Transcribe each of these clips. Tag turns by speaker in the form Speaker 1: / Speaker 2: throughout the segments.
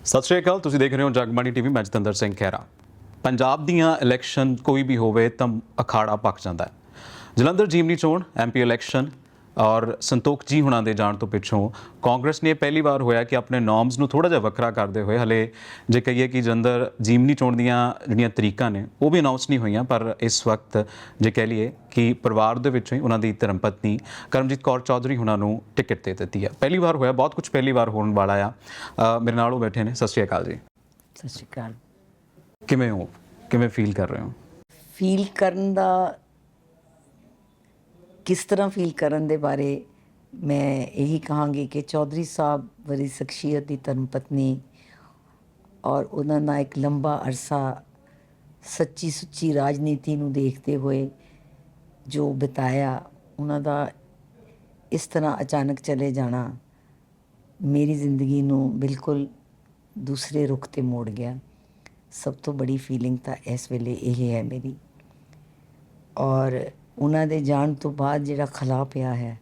Speaker 1: ਸਤਿ ਸ਼੍ਰੀ ਅਕਾਲ। ਤੁਸੀਂ ਦੇਖ ਰਹੇ ਹੋ ਜਗਬਾਣੀ ਟੀਵੀ। ਮੈਂ ਜਤਿੰਦਰ ਸਿੰਘ ਖਹਿਰਾ। ਪੰਜਾਬ ਦੀਆਂ ਇਲੈਕਸ਼ਨ ਕੋਈ ਵੀ ਹੋਵੇ ਤਾਂ ਅਖਾੜਾ ਪੱਕ ਜਾਂਦਾ ਹੈ। ਜਲੰਧਰ ਜੀਮਨੀ ਚੋਣ, ਐਮਪੀ ਇਲੈਕਸ਼ਨ ਔਰ ਸੰਤੋਖ ਜੀ ਹੁਣਾਂ ਦੇ ਜਾਣ ਤੋਂ ਪਿੱਛੋਂ ਕਾਂਗਰਸ ਨੇ ਪਹਿਲੀ ਵਾਰ ਹੋਇਆ ਕਿ ਆਪਣੇ ਨੋਰਮਸ ਨੂੰ ਥੋੜ੍ਹਾ ਜਿਹਾ ਵੱਖਰਾ ਕਰਦੇ ਹੋਏ, ਹਲੇ ਜੇ ਕਹੀਏ ਕਿ ਜਲੰਧਰ ਜੀਮਨੀ ਚੋਣ ਦੀਆਂ ਜਿਹੜੀਆਂ ਤਰੀਕਾਂ ਨੇ ਉਹ ਵੀ ਅਨਾਉਂਸ ਨਹੀਂ ਹੋਈਆਂ, ਪਰ ਇਸ ਵਕਤ ਜੇ ਕਹਿ ਲਈਏ ਕਿ ਪਰਿਵਾਰ ਦੇ ਵਿੱਚੋਂ ਹੀ ਉਹਨਾਂ ਦੀ ਧਰਮ ਪਤਨੀ ਕਰਮਜੀਤ ਕੌਰ ਚੌਧਰੀ ਹੁਣਾਂ ਨੂੰ ਟਿਕਟ ਦੇ ਦਿੱਤੀ ਹੈ। ਪਹਿਲੀ ਵਾਰ ਹੋਇਆ, ਬਹੁਤ ਕੁਝ ਪਹਿਲੀ ਵਾਰ ਹੋਣ ਵਾਲਾ ਆ। ਮੇਰੇ ਨਾਲ ਉਹ ਬੈਠੇ ਨੇ। ਸਤਿ ਸ਼੍ਰੀ ਅਕਾਲ ਜੀ।
Speaker 2: ਸਤਿ ਸ਼੍ਰੀ ਅਕਾਲ।
Speaker 1: ਕਿਵੇਂ ਹੋ? ਕਿਵੇਂ ਫੀਲ ਕਰ ਰਹੇ ਹੋ?
Speaker 2: ਫੀਲ ਕਰਨ ਦਾ, ਕਿਸ ਤਰ੍ਹਾਂ ਫੀਲ ਕਰਨ ਦੇ ਬਾਰੇ ਮੈਂ ਇਹੀ ਕਹਾਂਗੀ ਕਿ ਚੌਧਰੀ ਸਾਹਿਬ ਵਰੀ ਸ਼ਖਸੀਅਤ ਦੀ ਧਰਮ ਪਤਨੀ ਔਰ ਉਹਨਾਂ ਦਾ ਇੱਕ ਲੰਬਾ ਅਰਸਾ ਸੱਚੀ ਸੁੱਚੀ ਰਾਜਨੀਤੀ ਨੂੰ ਦੇਖਦੇ ਹੋਏ ਜੋ ਬਿਤਾਇਆ, ਉਹਨਾਂ ਦਾ ਇਸ ਤਰ੍ਹਾਂ ਅਚਾਨਕ ਚਲੇ ਜਾਣਾ ਮੇਰੀ ਜ਼ਿੰਦਗੀ ਨੂੰ ਬਿਲਕੁਲ ਦੂਸਰੇ ਰੁਖ 'ਤੇ ਮੋੜ ਗਿਆ। ਸਭ ਤੋਂ ਬੜੀ ਫੀਲਿੰਗ ਤਾਂ ਇਸ ਵੇਲੇ ਇਹ ਹੈ ਮੇਰੀ। ਔਰ ਉਹਨਾਂ ਦੇ ਜਾਣ ਤੋਂ ਬਾਅਦ ਜਿਹੜਾ ਖਲਾ ਪਿਆ ਹੈ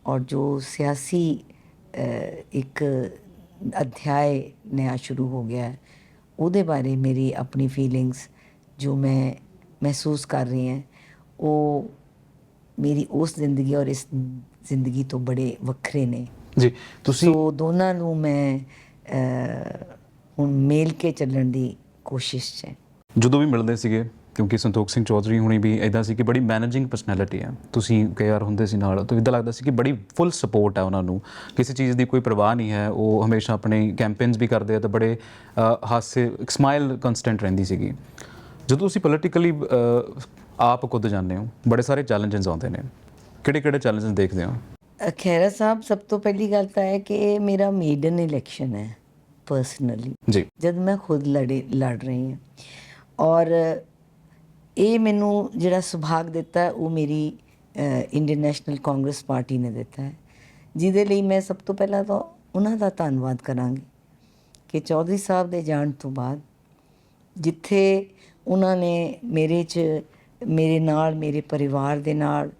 Speaker 2: ਔਰ ਜੋ ਸਿਆਸੀ ਇੱਕ ਅਧਿਆਇ ਨया ਸ਼ੁਰੂ ਹੋ ਗਿਆ ਹੈ, ਉਹਦੇ ਬਾਰੇ ਮੇਰੀ ਆਪਣੀ ਫੀਲਿੰਗਸ ਜੋ ਮੈਂ ਮਹਿਸੂਸ ਕਰ ਰਹੀ ਹਾਂ, ਉਹ ਮੇਰੀ ਉਸ ਜ਼ਿੰਦਗੀ ਔਰ ਇਸ ਜ਼ਿੰਦਗੀ ਤੋਂ ਬੜੇ ਵੱਖਰੇ ਨੇ
Speaker 1: ਜੀ। ਤੁਸੀਂ
Speaker 2: ਸੋ ਦੋਨਾਂ ਨੂੰ ਮੈਂ ਹੁਣ ਮੇਲ ਕੇ ਚੱਲਣ ਦੀ ਕੋਸ਼ਿਸ਼ 'ਚ ਹੈ।
Speaker 1: ਜਦੋਂ ਵੀ ਮਿਲਦੇ ਸੀਗੇ, ਕਿਉਂਕਿ ਸੰਤੋਖ ਸਿੰਘ ਚੌਧਰੀ ਹੁਣੀ ਵੀ ਇੱਦਾਂ ਸੀ ਕਿ ਬੜੀ ਮੈਨੇਜਿੰਗ ਪਰਸਨੈਲਿਟੀ ਹੈ, ਤੁਸੀਂ ਕਈ ਵਾਰ ਹੁੰਦੇ ਸੀ ਨਾਲ, ਤਾਂ ਇੱਦਾਂ ਲੱਗਦਾ ਸੀ ਕਿ ਬੜੀ ਫੁੱਲ ਸਪੋਰਟ ਹੈ ਉਹਨਾਂ ਨੂੰ, ਕਿਸੇ ਚੀਜ਼ ਦੀ ਕੋਈ ਪਰਵਾਹ ਨਹੀਂ ਹੈ। ਉਹ ਹਮੇਸ਼ਾ ਆਪਣੇ ਕੈਂਪੇਨਸ ਵੀ ਕਰਦੇ ਆ ਤਾਂ ਬੜੇ ਹਾਸੇ, ਇੱਕ ਸਮਾਈਲ ਕਨਸਟੈਂਟ ਰਹਿੰਦੀ ਸੀਗੀ। ਜਦੋਂ ਤੁਸੀਂ ਪੋਲੀਟੀਕਲੀ ਆਪ ਖੁਦ ਜਾਂਦੇ ਹੋ, ਬੜੇ ਸਾਰੇ ਚੈਲੰਜਸ ਆਉਂਦੇ ਨੇ, ਕਿਹੜੇ ਕਿਹੜੇ ਚੈਲੰਜਸ ਦੇਖਦੇ ਹੋ?
Speaker 2: ਖਹਿਰਾ ਸਾਹਿਬ, ਸਭ ਤੋਂ ਪਹਿਲੀ ਗੱਲ ਤਾਂ ਹੈ ਕਿ ਇਹ ਮੇਰਾ ਮੇਡਨ ਇਲੈਕਸ਼ਨ ਹੈ ਪਰਸਨਲੀ
Speaker 1: ਜੀ।
Speaker 2: ਜਦ ਮੈਂ ਖੁਦ ਲੜ ਰਹੀ ਹਾਂ, ਔਰ ਇਹ ਮੈਨੂੰ ਜਿਹੜਾ ਸੁਭਾਗ ਦਿੱਤਾ ਹੈ ਉਹ ਮੇਰੀ ਇੰਡੀਅਨ ਨੈਸ਼ਨਲ ਕਾਂਗਰਸ ਪਾਰਟੀ ਨੇ ਦਿੱਤਾ ਹੈ, ਜਿਹਦੇ ਲਈ ਮੈਂ ਸਭ ਤੋਂ ਪਹਿਲਾਂ ਤਾਂ ਉਹਨਾਂ ਦਾ ਧੰਨਵਾਦ ਕਰਾਂਗੀ ਕਿ ਚੌਧਰੀ ਸਾਹਿਬ ਦੇ ਜਾਣ ਤੋਂ ਬਾਅਦ ਜਿੱਥੇ ਉਹਨਾਂ ਨੇ ਮੇਰੇ ਨਾਲ, ਮੇਰੇ ਪਰਿਵਾਰ ਦੇ ਨਾਲ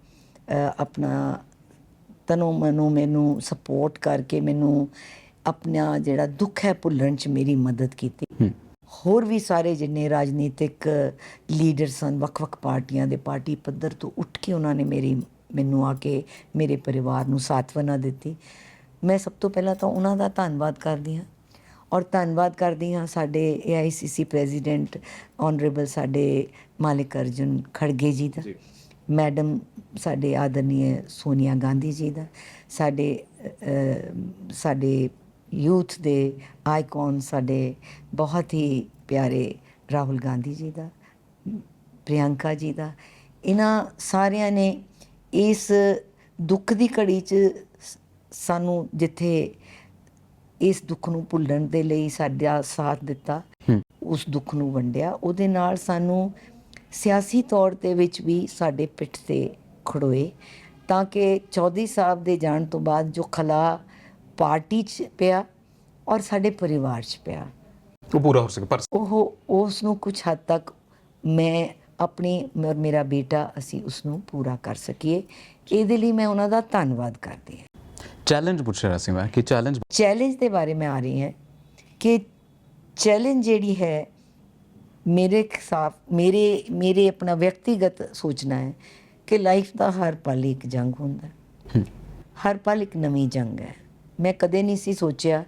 Speaker 2: ਆਪਣਾ ਤਨੋਂ ਮਨੋਂ ਮੈਨੂੰ ਸਪੋਰਟ ਕਰਕੇ ਮੈਨੂੰ ਆਪਣਾ ਜਿਹੜਾ ਦੁੱਖ ਹੈ ਭੁੱਲਣ 'ਚ ਮੇਰੀ ਮਦਦ ਕੀਤੀ। ਹੋਰ ਵੀ ਸਾਰੇ ਜਿੰਨੇ ਰਾਜਨੀਤਿਕ ਲੀਡਰ ਸਨ ਵੱਖ-ਵੱਖ ਪਾਰਟੀਆਂ ਦੇ, ਪਾਰਟੀ ਪੱਧਰ ਤੋਂ ਉੱਠ ਕੇ ਉਹਨਾਂ ਨੇ ਮੈਨੂੰ ਆ ਕੇ ਮੇਰੇ ਪਰਿਵਾਰ ਨੂੰ ਸਾਂਤਵਨਾ ਦਿੱਤੀ। ਮੈਂ ਸਭ ਤੋਂ ਪਹਿਲਾਂ ਤਾਂ ਉਹਨਾਂ ਦਾ ਧੰਨਵਾਦ ਕਰਦੀ ਹਾਂ ਔਰ ਧੰਨਵਾਦ ਕਰਦੀ ਹਾਂ ਸਾਡੇ AICC ਪ੍ਰੈਜ਼ੀਡੈਂਟ ਆਨਰੇਬਲ ਸਾਡੇ ਮਾਲਿਕ ਅਰਜੁਨ ਖੜਗੇ ਜੀ ਦਾ, ਮੈਡਮ ਸਾਡੇ ਆਦਰਨੀय ਸੋਨੀਆ ਗਾਂਧੀ ਜੀ ਦਾ, ਸਾਡੇ ਯੂਥ ਦੇ ਆਈਕਨ ਸਾਡੇ ਬਹੁਤ ਹੀ ਪਿਆਰੇ ਰਾਹੁਲ ਗਾਂਧੀ ਜੀ ਦਾ, ਪ੍ਰਿਯੰਕਾ ਜੀ ਦਾ। ਇਹਨਾਂ ਸਾਰਿਆਂ ਨੇ ਇਸ ਦੁੱਖ ਦੀ ਘੜੀ 'ਚ ਸਾਨੂੰ, ਜਿੱਥੇ ਇਸ ਦੁੱਖ ਨੂੰ ਭੁੱਲਣ ਦੇ ਲਈ ਸਾਡਾ ਸਾਥ ਦਿੱਤਾ, ਉਸ ਦੁੱਖ ਨੂੰ ਵੰਡਿਆ, ਉਹਦੇ ਨਾਲ ਸਾਨੂੰ ਸਿਆਸੀ ਤੌਰ 'ਤੇ ਵਿੱਚ ਵੀ ਸਾਡੇ ਪਿੱਠ 'ਤੇ ਖੜੋਏ, ਤਾਂ ਕਿ ਚੌਧਰੀ ਸਾਹਿਬ ਦੇ ਜਾਣ ਤੋਂ ਬਾਅਦ ਜੋ ਖਲਾ ਪਾਰਟੀ 'ਚ ਪਿਆ ਔਰ ਸਾਡੇ ਪਰਿਵਾਰ 'ਚ ਪਿਆ,
Speaker 1: ਉਹ ਪੂਰਾ ਹੋ ਸਕੇ। ਪਰ
Speaker 2: ਉਸ ਨੂੰ ਕੁਛ ਹੱਦ ਤੱਕ ਮੈਂ ਮੇਰਾ ਬੇਟਾ, ਅਸੀਂ ਉਸ ਨੂੰ ਪੂਰਾ ਕਰ ਸਕੀਏ। ਇਹਦੇ ਲਈ ਮੈਂ ਉਹਨਾਂ ਦਾ ਧੰਨਵਾਦ ਕਰਦੀ ਹਾਂ।
Speaker 1: ਚੈਲੰਜ ਪੁੱਛ ਰਿਹਾ ਸੀ ਮੈਂ ਕਿ ਚੈਲੰਜ
Speaker 2: ਦੇ ਬਾਰੇ ਮੈਂ ਆ ਰਹੀ ਹਾਂ ਕਿ ਚੈਲੰਜ ਜਿਹੜੀ ਹੈ ਮੇਰੇ ਖਿਲਾਫ, ਮੇਰੇ ਆਪਣਾ ਵਿਅਕਤੀਗਤ ਸੋਚਣਾ ਹੈ ਕਿ ਲਾਈਫ ਦਾ ਹਰ ਪਲ ਇੱਕ ਜੰਗ ਹੁੰਦਾ, ਹਰ ਪਲ ਇੱਕ ਨਵੀਂ ਜੰਗ ਹੈ। ਮੈਂ ਕਦੇ ਨਹੀਂ ਸੀ ਸੋਚਿਆ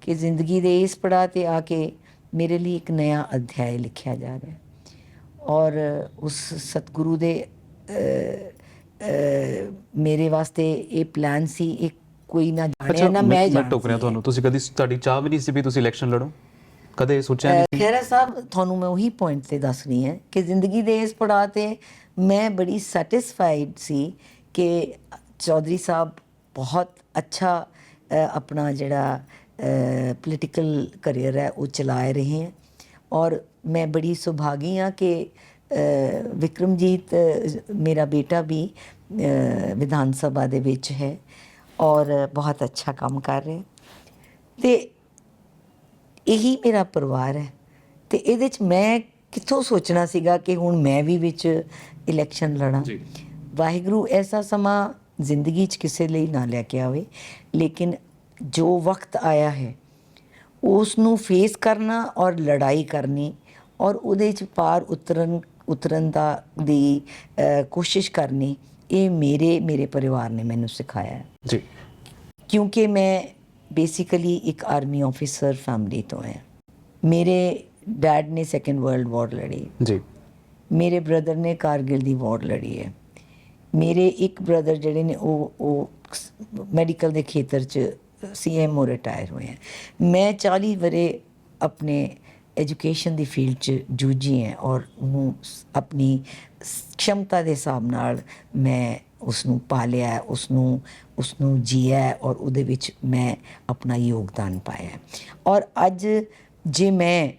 Speaker 2: ਕਿ ਜ਼ਿੰਦਗੀ ਦੇ ਇਸ ਪੜਾਅ 'ਤੇ ਆ ਕੇ ਮੇਰੇ ਲਈ ਇੱਕ ਨया ਅਧਿਆਇ ਲਿਖਿਆ ਜਾ ਰਿਹਾ, ਔਰ ਉਸ ਸਤਿਗੁਰੂ ਦੇ ਮੇਰੇ ਵਾਸਤੇ ਇਹ ਪਲਾਨ ਸੀ। ਇਹ ਕੋਈ ਨਾ ਜਾਣਿਆ ਨਾ ਮੈਂ ਜਾਣਦੀ।
Speaker 1: ਮੈਂ ਟੋਕ ਰਿਹਾ ਤੁਹਾਨੂੰ, ਤੁਸੀਂ ਕਦੀ, ਤੁਹਾਡੀ ਚਾਹ ਵੀ ਨਹੀਂ ਸੀ ਵੀ ਤੁਸੀਂ ਇਲੈਕਸ਼ਨ ਲੜੋ? ਕਦੇ ਸੋਚਿਆ ਨਹੀਂ?
Speaker 2: ਖਹਿਰਾ ਸਾਹਿਬ, ਤੁਹਾਨੂੰ ਮੈਂ ਉਹੀ ਪੁਆਇੰਟ 'ਤੇ ਦੱਸ ਰਹੀ ਹਾਂ ਕਿ ਜ਼ਿੰਦਗੀ ਦੇ ਇਸ ਪੜਾਅ 'ਤੇ ਮੈਂ ਬੜੀ ਸੈਟਿਸਫਾਈਡ ਸੀ ਕਿ ਚੌਧਰੀ ਸਾਹਿਬ ਬਹੁਤ ਅੱਛਾ ਆਪਣਾ ਜਿਹੜਾ ਪੋਲੀਟੀਕਲ ਕਰੀਅਰ ਹੈ ਉਹ ਚਲਾ ਰਹੇ ਹੈ, ਔਰ ਮੈਂ ਬੜੀ ਸੁਭਾਗੀ ਹਾਂ ਕਿ ਵਿਕਰਮਜੀਤ ਮੇਰਾ ਬੇਟਾ ਵੀ ਵਿਧਾਨ ਸਭਾ ਦੇ ਵਿੱਚ ਹੈ ਔਰ ਬਹੁਤ ਅੱਛਾ ਕੰਮ ਕਰ ਰਿਹਾ, ਅਤੇ ਇਹੀ ਮੇਰਾ ਪਰਿਵਾਰ ਹੈ। ਅਤੇ ਇਹਦੇ 'ਚ ਮੈਂ ਕਿੱਥੋਂ ਸੋਚਣਾ ਸੀਗਾ ਕਿ ਹੁਣ ਮੈਂ ਵੀ ਵਿੱਚ ਇਲੈਕਸ਼ਨ ਲੜਾਂ। ਵਾਹਿਗੁਰੂ ਐਸਾ ਸਮਾਂ ਜ਼ਿੰਦਗੀ 'ਚ ਕਿਸੇ ਲਈ ਨਾ ਲੈ ਕੇ ਆਵੇ, ਲੇਕਿਨ ਜੋ ਵਕਤ ਆਇਆ ਹੈ ਉਸ ਨੂੰ ਫੇਸ ਕਰਨਾ ਔਰ ਲੜਾਈ ਕਰਨੀ ਔਰ ਉਹਦੇ 'ਚ ਪਾਰ ਉਤਰਨ ਦੀ ਕੋਸ਼ਿਸ਼ ਕਰਨੀ, ਇਹ ਮੇਰੇ ਪਰਿਵਾਰ ਨੇ ਮੈਨੂੰ ਸਿਖਾਇਆ ਹੈ।
Speaker 1: ਜੀ
Speaker 2: ਕਿਉਂਕਿ ਮੈਂ ਬੇਸਿਕਲੀ ਇੱਕ ਆਰਮੀ ਆਫਿਸਰ ਫੈਮਿਲੀ ਤੋਂ ਹਾਂ। ਮੇਰੇ ਡੈਡ ਨੇ ਸੈਕੰਡ ਵਰਲਡ ਵਾਰ ਲੜੀ,
Speaker 1: ਜੀ
Speaker 2: ਮੇਰੇ ਬ੍ਰਦਰ ਨੇ ਕਾਰਗਿਲ ਦੀ ਵਾਰ ਲੜੀ ਹੈ। ਮੇਰੇ ਇੱਕ ਬ੍ਰਦਰ ਜਿਹੜੇ ਨੇ ਉਹ ਮੈਡੀਕਲ ਦੇ ਖੇਤਰ 'ਚ CMO ਰਿਟਾਇਰ ਹੋਏ ਹੈ। ਮੈਂ 40 ਵਰੇ ਆਪਣੇ ਐਜੂਕੇਸ਼ਨ ਦੀ ਫੀਲਡ 'ਚ ਜੂਝੀ ਹੈ ਔਰ ਉਹਨੂੰ ਆਪਣੀ ਸ਼ਮਤਾ ਦੇ ਹਿਸਾਬ ਨਾਲ ਮੈਂ ਉਸਨੂੰ ਪਾਲਿਆ, ਉਸਨੂੰ ਜੀਆ ਔਰ ਉਹਦੇ ਵਿੱਚ ਮੈਂ ਆਪਣਾ ਯੋਗਦਾਨ ਪਾਇਆ। ਔਰ ਅੱਜ ਜੇ ਮੈਂ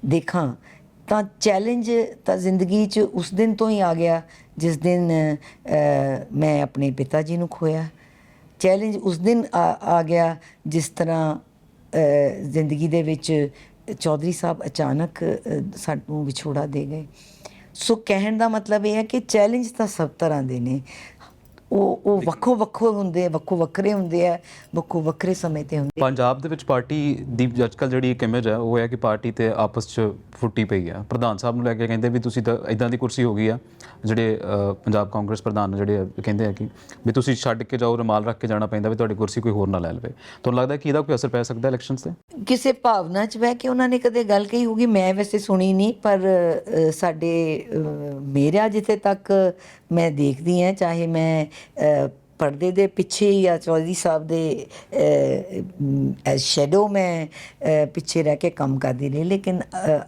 Speaker 2: ਦੇਖਾਂ ਤਾਂ ਚੈਲੰਜ ਤਾਂ ਜ਼ਿੰਦਗੀ 'ਚ ਉਸ ਦਿਨ ਤੋਂ ਹੀ ਆ ਗਿਆ ਜਿਸ ਦਿਨ ਮੈਂ ਆਪਣੇ ਪਿਤਾ ਜੀ ਨੂੰ ਖੋਇਆ। ਚੈਲੰਜ ਉਸ ਦਿਨ ਆ ਗਿਆ ਜਿਸ ਤਰ੍ਹਾਂ ਜ਼ਿੰਦਗੀ ਦੇ ਵਿੱਚ ਚੌਧਰੀ ਸਾਹਿਬ ਅਚਾਨਕ ਸਾਨੂੰ ਵਿਛੋੜਾ ਦੇ ਗਏ। ਸੋ ਕਹਿਣ ਦਾ ਮਤਲਬ ਇਹ ਹੈ ਕਿ ਚੈਲੰਜ ਤਾਂ ਸਭ ਤਰ੍ਹਾਂ ਦੇ ਨੇ, ਉਹ ਵੱਖੋ ਵੱਖਰੇ ਹੁੰਦੇ ਆ, ਵੱਖੋ ਵੱਖਰੇ ਸਮੇਂ 'ਤੇ ਹੁੰਦੇ।
Speaker 1: ਪੰਜਾਬ ਦੇ ਵਿੱਚ ਪਾਰਟੀ ਦੀ ਅੱਜਕੱਲ੍ਹ ਜਿਹੜੀ ਇੱਕ ਇਮੇਜ ਹੈ ਉਹ ਹੈ ਕਿ ਪਾਰਟੀ ਤੇ ਆਪਸ 'ਚ ਫੁੱਟੀ ਪਈ ਆ। ਪ੍ਰਧਾਨ ਸਾਹਿਬ ਨੂੰ ਲੈ ਕੇ ਕਹਿੰਦੇ ਵੀ ਤੁਸੀਂ ਤਾਂ ਇਦਾਂ ਦੀ ਕੁਰਸੀ ਹੋ ਗਈ ਆ, ਜਿਹੜੇ ਪੰਜਾਬ ਕਾਂਗਰਸ ਪ੍ਰਧਾਨ ਜਿਹੜੇ ਕਹਿੰਦੇ ਆ ਕਿ ਵੀ ਤੁਸੀਂ ਛੱਡ ਕੇ ਜਾਓ, ਰੁਮਾਲ ਰੱਖ ਕੇ ਜਾਣਾ ਪੈਂਦਾ ਵੀ ਤੁਹਾਡੀ ਕੁਰਸੀ ਕੋਈ ਹੋਰ ਨਾ ਲੈ ਲਵੇ। ਤੁਹਾਨੂੰ ਲੱਗਦਾ ਕਿ ਇਹਦਾ ਕੋਈ ਅਸਰ ਪੈ ਸਕਦਾ ਇਲੈਕਸ਼ਨਸ 'ਤੇ?
Speaker 2: ਕਿਸੇ ਭਾਵਨਾ 'ਚ ਬਹਿ ਕੇ ਉਹਨਾਂ ਨੇ ਕਦੇ ਗੱਲ ਕਹੀ ਹੋਊਗੀ, ਮੈਂ ਵੈਸੇ ਸੁਣੀ ਨਹੀਂ, ਪਰ ਮੇਰਾ ਜਿੱਥੇ ਤੱਕ ਮੈਂ ਦੇਖਦੀ ਹਾਂ, ਚਾਹੇ ਮੈਂ ਪਰਦੇ ਦੇ ਪਿੱਛੇ ਜਾਂ ਚੌਧਰੀ ਸਾਹਿਬ ਦੇ ਸ਼ੈਡੋ ਮੈਂ ਪਿੱਛੇ ਰਹਿ ਕੇ ਕੰਮ ਕਰਦੀ ਰਹੀ, ਲੇਕਿਨ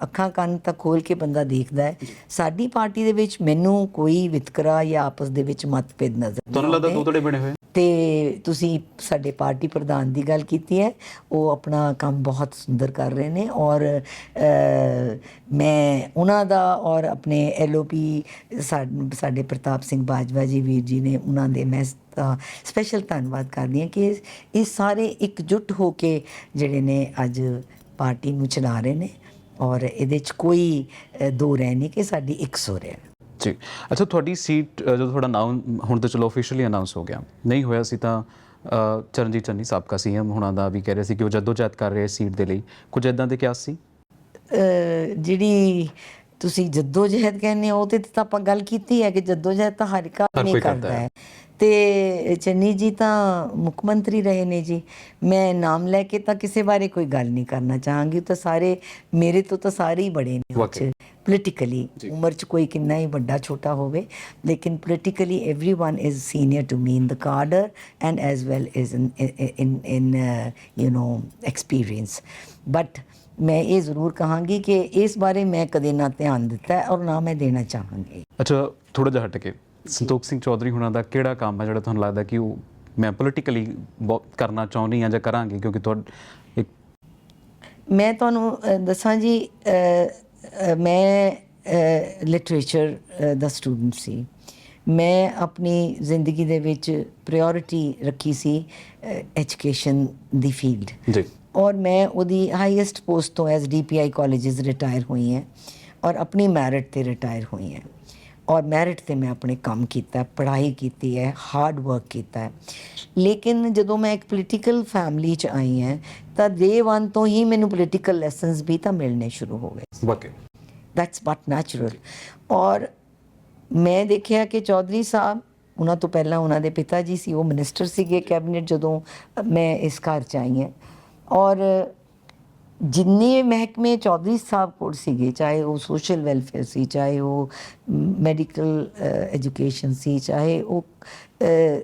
Speaker 2: ਅੱਖਾਂ ਕੰਨ ਤਾਂ ਖੋਲ੍ਹ ਕੇ ਬੰਦਾ ਦੇਖਦਾ ਹੈ। ਸਾਡੀ ਪਾਰਟੀ ਦੇ ਵਿੱਚ ਮੈਨੂੰ ਕੋਈ ਵਿਤਕਰਾ ਜਾਂ ਆਪਸ ਦੇ ਵਿੱਚ ਮਤਭੇਦ ਨਜ਼ਰ ਨਹੀਂ
Speaker 1: ਤੁਹਾਨੂੰ ਲੱਗਦਾ ਦੋ ਧੜੇ ਬਣੇ ਹੋਏ?
Speaker 2: ਅਤੇ ਤੁਸੀਂ ਸਾਡੇ ਪਾਰਟੀ ਪ੍ਰਧਾਨ ਦੀ ਗੱਲ ਕੀਤੀ ਹੈ, ਉਹ ਆਪਣਾ ਕੰਮ ਬਹੁਤ ਸੁੰਦਰ ਕਰ ਰਹੇ ਨੇ ਔਰ ਮੈਂ ਉਹਨਾਂ ਦਾ ਔਰ ਆਪਣੇ LOP ਸਾਡੇ ਪ੍ਰਤਾਪ ਸਿੰਘ ਬਾਜਵਾ ਜੀ ਵੀਰ ਜੀ ਨੇ, ਉਹਨਾਂ ਦੇ ਮੈਂ ਸਪੈਸ਼ਲ ਧੰਨਵਾਦ ਕਰਦੀ ਹਾਂ ਕਿ ਇਹ ਸਾਰੇ ਇਕਜੁੱਟ ਹੋ ਕੇ ਜਿਹੜੇ ਨੇ ਅੱਜ ਪਾਰਟੀ ਨੂੰ ਚਲਾ ਰਹੇ ਨੇ ਔਰ ਇਹਦੇ 'ਚ ਕੋਈ ਦੋ ਰਹਿ ਨਹੀਂ ਕਿ ਸਾਡੀ ਇੱਕ ਸੁਰ ਹੈ।
Speaker 1: ਜੀ ਅੱਛਾ, ਤੁਹਾਡੀ ਸੀਟ ਜਦੋਂ ਤੁਹਾਡਾ ਨਾਮ ਹੁਣ ਤਾਂ ਚਲੋ ਆਫੀਸ਼ੀਅਲੀ ਅਨਾਉਂਸ ਹੋ ਗਿਆ, ਨਹੀਂ ਹੋਇਆ ਸੀ ਤਾਂ ਚਰਨਜੀਤ ਚੰਨੀ ਸਾਬਕਾ CM ਹੁਣਾਂ ਦਾ ਵੀ ਕਹਿ ਰਹੇ ਸੀ ਕਿ ਉਹ ਜਦੋਜਹਿਦ ਕਰ ਰਹੇ ਸੀਟ ਦੇ ਲਈ, ਕੁਝ ਇੱਦਾਂ ਦੇ ਕਿਆਸ ਸੀ?
Speaker 2: ਜਿਹੜੀ ਤੁਸੀਂ ਜਦੋਜਹਿਦ ਕਹਿੰਦੇ ਹੋ ਉਹਦੇ 'ਤੇ ਤਾਂ ਆਪਾਂ ਗੱਲ ਕੀਤੀ ਹੈ ਕਿ ਜਦੋਜਹਿਦ ਤਾਂ ਹਰ ਇੱਕ ਆਦਮੀ ਕਰਦਾ ਹੈ ਅਤੇ ਚੰਨੀ ਜੀ ਤਾਂ ਮੁੱਖ ਮੰਤਰੀ ਰਹੇ ਨੇ ਜੀ। ਮੈਂ ਨਾਮ ਲੈ ਕੇ ਤਾਂ ਕਿਸੇ ਬਾਰੇ ਕੋਈ ਗੱਲ ਨਹੀਂ ਕਰਨਾ ਚਾਹਾਂਗੀ, ਉਹ ਤਾਂ ਸਾਰੇ ਮੇਰੇ ਤੋਂ ਤਾਂ ਸਾਰੇ ਹੀ ਬੜੇ ਨੇ ਉਹ 'ਚ ਪੋਲੀਟੀਕਲੀ, ਉਮਰ 'ਚ ਕੋਈ ਕਿੰਨਾ ਹੀ ਵੱਡਾ ਛੋਟਾ ਹੋਵੇ, ਲੇਕਿਨ politically everyone is senior to me in the cadre and as well as in experience। But ਮੈਂ ਇਹ ਜ਼ਰੂਰ ਕਹਾਂਗੀ ਕਿ ਇਸ ਬਾਰੇ ਮੈਂ ਕਦੇ ਨਾ ਧਿਆਨ ਦਿੱਤਾ ਔਰ ਨਾ ਮੈਂ ਦੇਣਾ ਚਾਹਾਂਗੀ।
Speaker 1: ਅੱਛਾ, ਥੋੜ੍ਹਾ ਜਿਹਾ ਹਟ ਕੇ ਸੰਤੋਖ ਸਿੰਘ ਚੌਧਰੀ ਹੁਣਾਂ ਦਾ ਕਿਹੜਾ ਕੰਮ ਹੈ ਜਿਹੜਾ ਤੁਹਾਨੂੰ ਲੱਗਦਾ ਕਿ ਉਹ ਮੈਂ ਪੋਲੀਟੀਕਲੀ ਕਰਨਾ ਚਾਹੁੰਦੀ ਹਾਂ ਜਾਂ ਕਰਾਂਗੀ? ਕਿਉਂਕਿ
Speaker 2: ਮੈਂ ਤੁਹਾਨੂੰ ਦੱਸਾਂ ਜੀ, ਮੈਂ ਲਿਟਰੇਚਰ ਦਾ ਸਟੂਡੈਂਟ ਸੀ। ਮੈਂ ਆਪਣੀ ਜ਼ਿੰਦਗੀ ਦੇ ਵਿੱਚ ਪ੍ਰਾਇਓਰਿਟੀ ਰੱਖੀ ਸੀ ਐਜੂਕੇਸ਼ਨ ਦੀ ਫੀਲਡ
Speaker 1: ਜੀ,
Speaker 2: ਔਰ ਮੈਂ ਉਹਦੀ ਹਾਈਐਸਟ ਪੋਸਟ ਤੋਂ DPI ਕਾਲਜਿਸ ਰਿਟਾਇਰ ਹੋਈ ਹਾਂ ਔਰ ਆਪਣੀ ਮੈਰਿਟ 'ਤੇ ਰਿਟਾਇਰ ਹੋਈ ਹਾਂ ਔਰ ਮੈਰਿਟ 'ਤੇ ਮੈਂ ਆਪਣੇ ਕੰਮ ਕੀਤਾ, ਪੜ੍ਹਾਈ ਕੀਤੀ ਹੈ, ਹਾਰਡ ਵਰਕ ਕੀਤਾ ਹੈ। ਲੇਕਿਨ ਜਦੋਂ ਮੈਂ ਇੱਕ ਪੋਲੀਟੀਕਲ ਫੈਮਿਲੀ 'ਚ ਆਈ ਹਾਂ ਤਾਂ day one ਤੋਂ ਹੀ ਮੈਨੂੰ ਪੋਲੀਟੀਕਲ ਲੈਸਨਸ ਵੀ ਤਾਂ ਮਿਲਣੇ ਸ਼ੁਰੂ ਹੋ ਗਏ।
Speaker 1: ਵਾਕਈ
Speaker 2: ਦੈਟਸ ਬਟ ਨੈਚੁਰਲ। ਔਰ ਮੈਂ ਦੇਖਿਆ ਕਿ ਚੌਧਰੀ ਸਾਹਿਬ, ਉਹਨਾਂ ਤੋਂ ਪਹਿਲਾਂ ਉਹਨਾਂ ਦੇ ਪਿਤਾ ਜੀ ਸੀ, ਉਹ ਮਿਨਿਸਟਰ ਸੀਗੇ ਕੈਬਨਿਟ ਜਦੋਂ ਮੈਂ ਇਸ ਘਰ 'ਚ ਆਈ ਹਾਂ ਔਰ ਜਿੰਨੇ ਮਹਿਕਮੇ ਚੌਧਰੀ ਸਾਹਿਬ ਕੋਲ ਸੀਗੇ, ਚਾਹੇ ਉਹ ਸੋਸ਼ਲ ਵੈਲਫੇਅਰ ਸੀ, ਚਾਹੇ ਉਹ ਮੈਡੀਕਲ ਐਜੂਕੇਸ਼ਨ ਸੀ, ਚਾਹੇ ਉਹ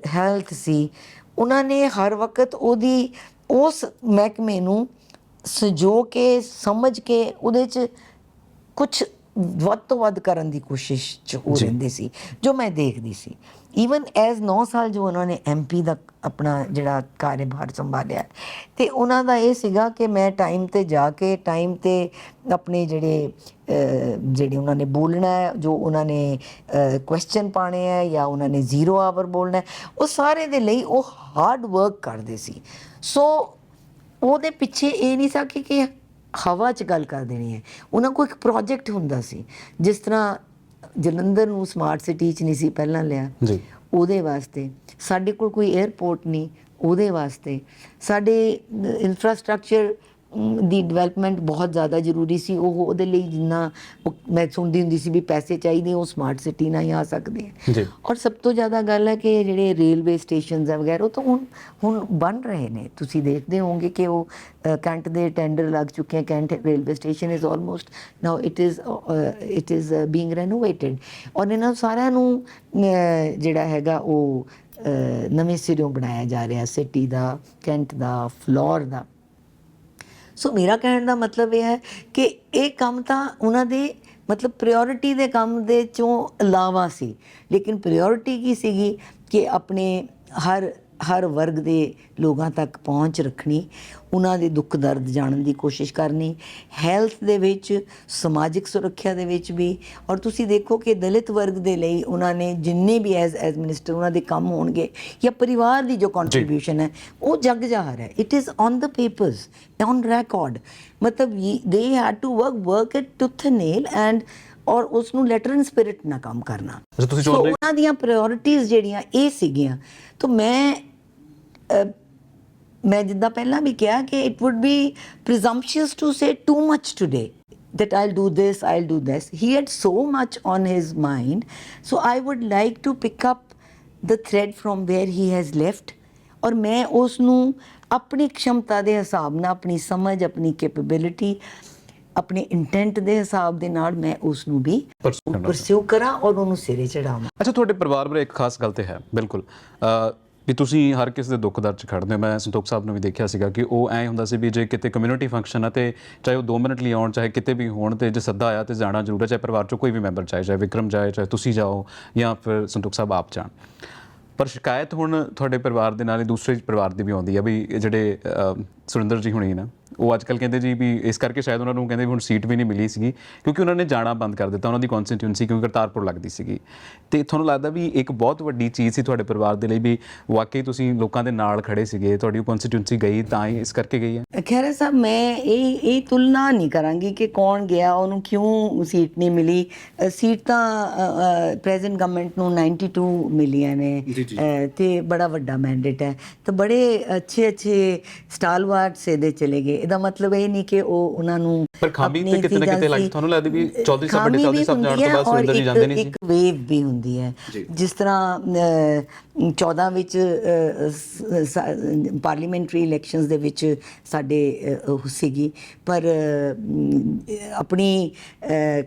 Speaker 2: ਹੈਲਥ ਸੀ, ਉਹਨਾਂ ਨੇ ਹਰ ਵਕਤ ਉਸ ਮਹਿਕਮੇ ਨੂੰ ਸੰਜੋ ਕੇ ਸਮਝ ਕੇ ਉਹਦੇ 'ਚ ਕੁਛ ਵੱਧ ਤੋਂ ਵੱਧ ਕਰਨ ਦੀ ਕੋਸ਼ਿਸ਼ 'ਚ ਹੋ ਰਹਿੰਦੇ ਸੀ, ਜੋ ਮੈਂ ਦੇਖਦੀ ਸੀ। ਈਵਨ ਐਜ਼ 9 ਸਾਲ ਜੋ ਉਹਨਾਂ ਨੇ MP ਦਾ ਆਪਣਾ ਜਿਹੜਾ ਕਾਰਜਭਾਰ ਸੰਭਾਲਿਆ, ਅਤੇ ਉਹਨਾਂ ਦਾ ਇਹ ਸੀਗਾ ਕਿ ਮੈਂ ਟਾਈਮ 'ਤੇ ਜਾ ਕੇ ਟਾਈਮ 'ਤੇ ਆਪਣੇ ਜਿਹੜੇ ਉਹਨਾਂ ਨੇ ਬੋਲਣਾ ਹੈ, ਜੋ ਉਹਨਾਂ ਨੇ ਕੁਐਸਚਨ ਪਾਣੇ ਹੈ ਜਾਂ ਉਹਨਾਂ ਨੇ 0 ਆਵਰ ਬੋਲਣਾ ਹੈ, ਉਹ ਸਾਰੇ ਦੇ ਲਈ ਉਹ ਹਾਰਡ ਵਰਕ ਕਰਦੇ ਸੀ। ਸੋ ਉਹਦੇ ਪਿੱਛੇ ਇਹ ਨਹੀਂ ਸੀ ਕਿ ਹਵਾ 'ਚ ਗੱਲ ਕਰ ਦੇਣੀ ਹੈ। ਉਹਨਾਂ ਕੋਲ ਇੱਕ ਪ੍ਰੋਜੈਕਟ ਹੁੰਦਾ ਸੀ, ਜਿਸ ਤਰ੍ਹਾਂ ਜਲੰਧਰ ਨੂੰ ਸਮਾਰਟ ਸਿਟੀ 'ਚ ਨਹੀਂ ਸੀ ਪਹਿਲਾਂ ਲਿਆ,
Speaker 1: ਜੀ,
Speaker 2: ਉਹਦੇ ਵਾਸਤੇ ਸਾਡੇ ਕੋਲ ਕੋਈ ਏਅਰਪੋਰਟ ਨਹੀਂ, ਉਹਦੇ ਵਾਸਤੇ ਸਾਡੇ ਇਨਫਰਾਸਟ੍ਰਕਚਰ ਦੀ ਡਿਵੈਲਪਮੈਂਟ ਬਹੁਤ ਜ਼ਿਆਦਾ ਜ਼ਰੂਰੀ ਸੀ। ਉਹਦੇ ਲਈ ਜਿੰਨਾ ਮੈਂ ਸੁਣਦੀ ਹੁੰਦੀ ਸੀ ਵੀ ਪੈਸੇ ਚਾਹੀਦੇ, ਉਹ ਸਮਾਰਟ ਸਿਟੀ ਨਾਲ ਹੀ ਆ ਸਕਦੇ ਆ।
Speaker 1: ਜੀ।
Speaker 2: ਔਰ ਸਭ ਤੋਂ ਜ਼ਿਆਦਾ ਗੱਲ ਹੈ ਕਿ ਜਿਹੜੇ ਰੇਲਵੇ ਸਟੇਸ਼ਨਸ ਆ ਵਗੈਰਾ, ਉਹ ਤਾਂ ਹੁਣ ਬਣ ਰਹੇ ਨੇ। ਤੁਸੀਂ ਦੇਖਦੇ ਹੋਵੋਗੇ ਕਿ ਉਹ ਕੈਂਟ ਦੇ ਟੈਂਡਰ ਲੱਗ ਚੁੱਕੇ ਹੈ। Cantt railway station is almost now it is being renovated. ਔਰ ਇਹਨਾਂ ਸਾਰਿਆਂ ਨੂੰ ਜਿਹੜਾ ਹੈਗਾ ਉਹ ਨਵੇਂ ਸਿਰਿਓਂ ਬਣਾਇਆ ਜਾ ਰਿਹਾ, ਸਿਟੀ ਦਾ, ਕੈਂਟ ਦਾ, ਫਲੋਰ ਦਾ। ਸੋ ਮੇਰਾ ਕਹਿਣ ਦਾ ਮਤਲਬ ਇਹ ਹੈ ਕਿ ਇਹ ਕੰਮ ਤਾਂ ਉਹਨਾਂ ਦੇ ਮਤਲਬ ਪ੍ਰਾਇੋਰਟੀ ਦੇ ਕੰਮ ਦੇ ਚੋਂ ਇਲਾਵਾ ਸੀ, ਲੇਕਿਨ ਪ੍ਰਾਇੋਰਟੀ ਕੀ ਸੀਗੀ ਕਿ ਆਪਣੇ ਹਰ ਵਰਗ ਦੇ ਲੋਕਾਂ ਤੱਕ ਪਹੁੰਚ ਰੱਖਣੀ, ਉਹਨਾਂ ਦੇ ਦੁੱਖ ਦਰਦ ਜਾਣਨ ਦੀ ਕੋਸ਼ਿਸ਼ ਕਰਨੀ, ਹੈਲਥ ਦੇ ਵਿੱਚ, ਸਮਾਜਿਕ ਸੁਰੱਖਿਆ ਦੇ ਵਿੱਚ ਵੀ। ਔਰ ਤੁਸੀਂ ਦੇਖੋ ਕਿ ਦਲਿਤ ਵਰਗ ਦੇ ਲਈ ਉਹਨਾਂ ਨੇ ਜਿੰਨੇ ਵੀ ਐਜ਼ ਮਿਨਿਸਟਰ ਉਹਨਾਂ ਦੇ ਕੰਮ ਹੋਣਗੇ ਜਾਂ ਪਰਿਵਾਰ ਦੀ ਜੋ ਕੰਟਰੀਬਿਊਸ਼ਨ ਹੈ ਉਹ ਜਗ ਜ਼ਾਹਰ ਹੈ। It is on the papers, on record. ਮਤਲਬ they had to work it tooth nail and ਔਰ ਉਸ ਨੂੰ ਲੈਟਰ ਇਨ ਸਪਿਰਿਟ ਨਾਲ ਕੰਮ ਕਰਨਾ।
Speaker 1: ਤੁਸੀਂ
Speaker 2: ਉਹਨਾਂ ਦੀਆਂ ਪ੍ਰਾਇੋਰਟੀਜ਼ ਜਿਹੜੀਆਂ ਇਹ ਸੀਗੀਆਂ। ਤਾਂ ਮੈਂ ਜਿੱਦਾਂ ਪਹਿਲਾਂ ਵੀ ਕਿਹਾ ਕਿ it would be presumptuous to say too much today that I'll do this. He had so much on his mind. So I would like to pick up the thread from where he has left. ਔਰ ਮੈਂ ਉਸ ਨੂੰ ਆਪਣੀ ਖਮਤਾ ਦੇ ਹਿਸਾਬ ਨਾਲ, ਆਪਣੀ ਸਮਝ, ਆਪਣੀ ਕੈਪੇਬਿਲਿਟੀ, ਆਪਣੇ ਇੰਟੈਂਟ ਦੇ ਹਿਸਾਬ ਦੇ ਨਾਲ ਮੈਂ ਉਸ ਨੂੰ ਵੀ ਪਰਸਿਊ ਕਰਾਂ ਔਰ ਉਹਨੂੰ ਸਿਰੇ ਚੜਾਵਾਂ।
Speaker 1: ਅੱਛਾ, ਤੁਹਾਡੇ ਪਰਿਵਾਰ ਬਾਰੇ ਇੱਕ ਖਾਸ ਗੱਲ ਤੇ ਹੈ ਬਿਲਕੁਲ ਵੀ ਤੁਸੀਂ ਹਰ ਕਿਸੇ ਦੇ ਦੁੱਖ ਦਰਦ 'ਚ ਖੜਦੇ ਹੋ। ਮੈਂ ਸੰਤੋਖ ਸਾਹਿਬ ਨੂੰ ਵੀ ਦੇਖਿਆ ਸੀਗਾ ਕਿ ਉਹ ਐਂ ਹੁੰਦਾ ਸੀ ਵੀ ਜੇ ਕਿਤੇ ਕਮਿਊਨਿਟੀ ਫੰਕਸ਼ਨ ਆ ਤੇ ਚਾਹੇ ਉਹ 2 ਮਿੰਟ ਲਈ ਆਉਣ, ਚਾਹੇ ਕਿਤੇ ਵੀ ਹੋਣ, ਤੇ ਜੇ ਸੱਦਾ ਆਇਆ ਤੇ ਜਾਣਾ ਜ਼ਰੂਰ ਹੈ, ਚਾਹੇ ਪਰਿਵਾਰ 'ਚੋਂ ਕੋਈ ਵੀ ਮੈਂਬਰ ਚਾਹੇ ਵਿਕਰਮ ਜਾਏ, ਚਾਹੇ ਤੁਸੀਂ ਜਾਓ ਜਾਂ ਫਿਰ ਸੰਤੋਖ ਸਾਹਿਬ ਆਪ ਜਾਣ। ਪਰ ਸ਼ਿਕਾਇਤ ਹੁਣ ਤੁਹਾਡੇ ਪਰਿਵਾਰ ਦੇ ਨਾਲ ਹੀ ਦੂਸਰੇ ਪਰਿਵਾਰ ਦੀ ਵੀ ਆਉਂਦੀ ਆ ਵੀ ਜਿਹੜੇ ਸੁਰਿੰਦਰ ਜੀ ਹੁਣੀ ਨਾ, ਉਹ ਅੱਜ ਕੱਲ੍ਹ ਕਹਿੰਦੇ ਜੀ ਵੀ ਇਸ ਕਰਕੇ ਸ਼ਾਇਦ ਉਹਨਾਂ ਨੂੰ ਕਹਿੰਦੇ ਵੀ ਹੁਣ ਸੀਟ ਵੀ ਨਹੀਂ ਮਿਲੀ ਸੀਗੀ ਕਿਉਂਕਿ ਉਹਨਾਂ ਨੇ ਜਾਣਾ ਬੰਦ ਕਰ ਦਿੱਤਾ ਉਹਨਾਂ ਦੀ ਕੌਂਸਟੀਟਿਊਂਸੀ, ਕਿਉਂਕਿ ਕਰਤਾਰਪੁਰ ਲੱਗਦੀ ਸੀਗੀ। ਤੇ ਤੁਹਾਨੂੰ ਲੱਗਦਾ ਵੀ ਇੱਕ ਬਹੁਤ ਵੱਡੀ ਚੀਜ਼ ਸੀ ਤੁਹਾਡੇ ਪਰਿਵਾਰ ਦੇ ਲਈ ਵੀ ਵਾਕਈ ਤੁਸੀਂ ਲੋਕਾਂ ਦੇ ਨਾਲ ਖੜੇ ਸੀਗੇ, ਤੁਹਾਡੀ ਕੌਂਸਟੀਟਿਊਂਸੀ ਗਈ ਤਾਂ ਹੀ ਇਸ ਕਰਕੇ ਗਈ ਹੈ?
Speaker 2: ਖੈਰ ਸਾਹਿਬ, ਮੈਂ ਇਹ ਤੁਲਨਾ ਨਹੀਂ ਕਰਾਂਗੀ ਕਿ ਕੌਣ ਗਿਆ, ਉਹਨੂੰ ਕਿਉਂ ਸੀਟ ਨਹੀਂ ਮਿਲੀ। ਸੀਟ ਤਾਂ ਪ੍ਰੈਜ਼ੈਂਟ ਗਵਰਨਮੈਂਟ ਨੂੰ 92 ਮਿਲੀਆਂ ਨੇ ਤੇ ਬੜਾ ਵੱਡਾ ਮੈਂਡੇਟ ਹੈ। ਤਾਂ ਬੜੇ ਅੱਛੇ ਸਟਾਲਵਾਰਟ ਦੇ ਚਲੇ ਗਏ। ਇਹਦਾ ਮਤਲਬ ਇਹ ਨਹੀਂ ਕਿ ਉਹ ਉਹਨਾਂ ਨੂੰ
Speaker 1: ਪਰ ਖਾਮੀ ਤੇ ਕਿਤੇ ਨਾ ਕਿਤੇ ਲੱਗਦੀ ਤੁਹਾਨੂੰ ਲੱਗਦੀ ਵੀ ਚੌਧਰੀ ਸਾਹਿਬ ਵੱਡੇ ਚੌਧਰੀ ਸਾਹਿਬ ਜਾਣ ਤੋਂ ਬਾਅਦ ਸੁਰਿੰਦਰ ਜੀ ਜਾਂਦੇ ਨਹੀਂ ਸੀ?
Speaker 2: ਇੱਕ ਵੇਵ ਵੀ ਹੁੰਦੀ ਹੈ, ਜਿਸ ਤਰ੍ਹਾਂ 14 ਵਿੱਚ ਪਾਰਲੀਮੈਂਟਰੀ ਇਲੈਕਸ਼ਨਸ ਦੇ ਵਿੱਚ ਸਾਡੇ ਸੀਗੀ, ਪਰ ਆਪਣੀ